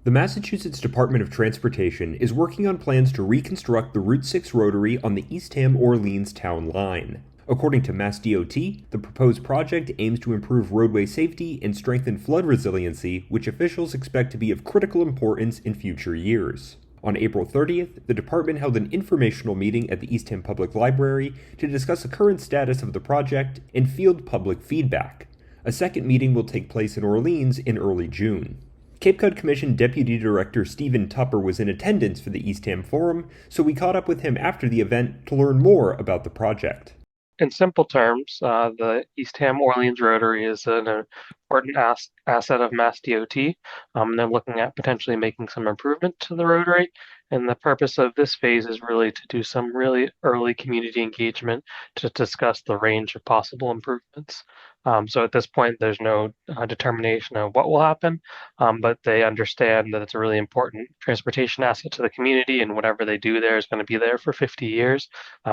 The Massachusetts Department of Transportation is working on plans to reconstruct the Route 6 rotary on the Eastham-Orleans town line. According to MassDOT, the proposed project aims to improve roadway safety and strengthen flood resiliency, which officials expect to be of critical importance in future years. On April 30th, the department held an informational meeting at the Eastham Public Library to discuss the current status of the project and field public feedback. A second meeting will take place in Orleans in early June. Cape Cod Commission Deputy Director Stephen Tupper was in attendance for the Eastham Forum, so we caught up with him after the event to learn more about the project. In simple terms, the Eastham Orleans Rotary is an important asset of MassDOT. They're looking at potentially making some improvement to the Rotary, and the purpose of this phase is really to do some really early community engagement to discuss the range of possible improvements. So at this point, there's no determination of what will happen, but they understand that it's a really important transportation asset to the community, and whatever they do there is going to be there for 50 years.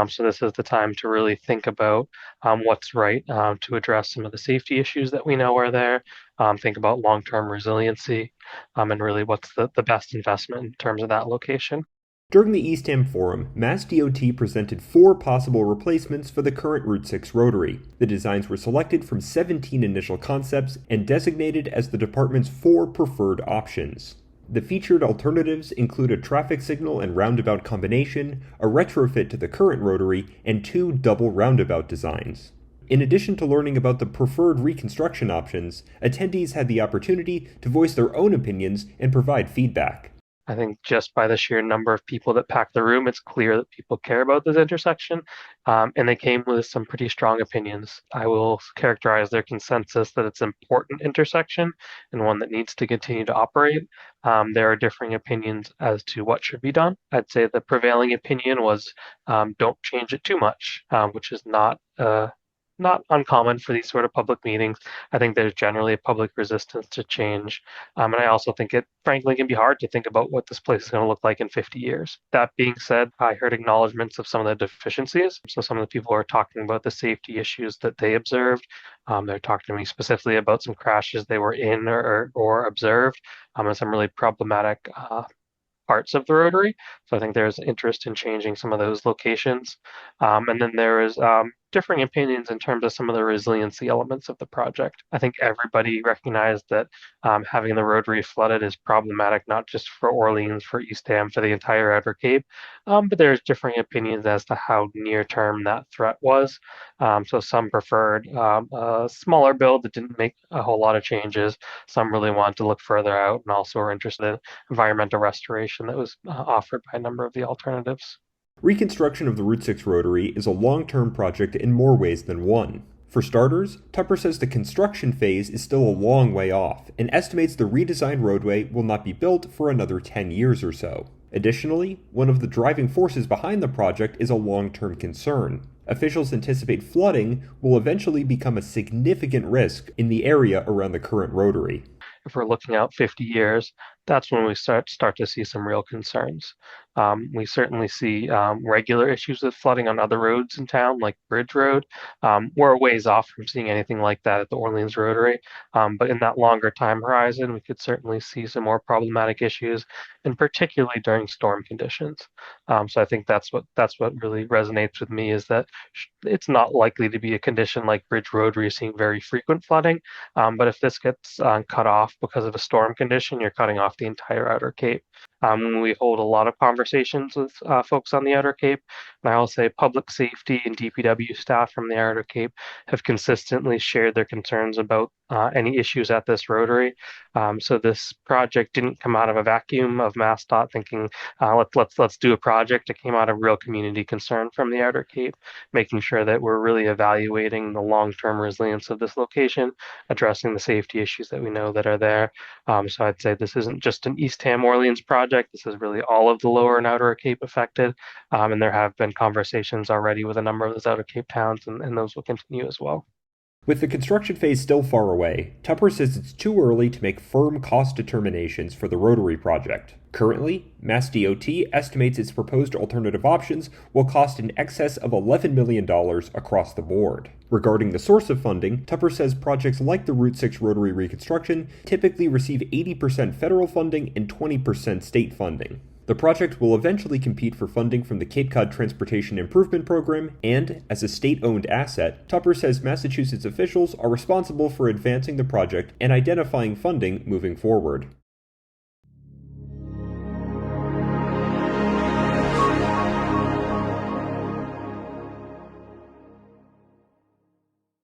So this is the time to really think about what's right to address some of the safety issues that we know are there, think about long-term resiliency, and really what's the best investment in terms of that location. During the Eastham Forum, MassDOT presented 4 possible replacements for the current Route 6 rotary. The designs were selected from 17 initial concepts and designated as the department's 4 preferred options. The featured alternatives include a traffic signal and roundabout combination, a retrofit to the current rotary, and 2 double roundabout designs. In addition to learning about the preferred reconstruction options, attendees had the opportunity to voice their own opinions and provide feedback. I think just by the sheer number of people that packed the room, it's clear that people care about this intersection, and they came with some pretty strong opinions. I will characterize their consensus that it's an important intersection and one that needs to continue to operate. There are differing opinions as to what should be done. I'd say the prevailing opinion was don't change it too much, which is not uncommon for these sort of public meetings. I think there's generally a public resistance to change. And I also think it, frankly, can be hard to think about what this place is going to look like in 50 years. That being said, I heard acknowledgments of some of the deficiencies. So some of the people are talking about the safety issues that they observed. They're talking to me specifically about some crashes they were in or observed, and some really problematic parts of the Rotary. So I think there's interest in changing some of those locations. And then there is differing opinions in terms of some of the resiliency elements of the project. I think everybody recognized that having the Rotary flooded is problematic, not just for Orleans, for Eastham, for the entire Outer Cape, but there's differing opinions as to how near-term that threat was. So some preferred a smaller build that didn't make a whole lot of changes. Some really wanted to look further out and also were interested in environmental restoration that was offered by a number of the alternatives. Reconstruction of the Route 6 rotary is a long-term project in more ways than one. For starters, Tupper says the construction phase is still a long way off and estimates the redesigned roadway will not be built for another 10 years or so. Additionally, one of the driving forces behind the project is a long-term concern. Officials anticipate flooding will eventually become a significant risk in the area around the current rotary. If we're looking out 50 years, that's when we start to see some real concerns. We certainly see regular issues with flooding on other roads in town, like Bridge Road. We're a ways off from seeing anything like that at the Orleans Rotary, but in that longer time horizon, we could certainly see some more problematic issues, and particularly during storm conditions. So I think that's what really resonates with me is that it's not likely to be a condition like Bridge Road where you're seeing very frequent flooding, but if this gets cut off because of a storm condition, you're cutting off the entire Outer Cape. We hold a lot of conversations with folks on the Outer Cape, and I will say public safety and DPW staff from the Outer Cape have consistently shared their concerns about any issues at this rotary. So this project didn't come out of a vacuum of MassDOT thinking let's do a project. It came out of real community concern from the Outer Cape, making sure that we're really evaluating the long-term resilience of this location, addressing the safety issues that we know that are there. So I'd say this isn't just an Eastham Orleans project. This is really all of the Lower and Outer Cape affected, and there have been conversations already with a number of those Outer Cape towns, and those will continue as well. With the construction phase still far away, Tupper says it's too early to make firm cost determinations for the Rotary project. Currently, MassDOT estimates its proposed alternative options will cost in excess of $11 million across the board. Regarding the source of funding, Tupper says projects like the Route 6 Rotary reconstruction typically receive 80% federal funding and 20% state funding. The project will eventually compete for funding from the Cape Cod Transportation Improvement Program, and, as a state-owned asset, Tupper says Massachusetts officials are responsible for advancing the project and identifying funding moving forward.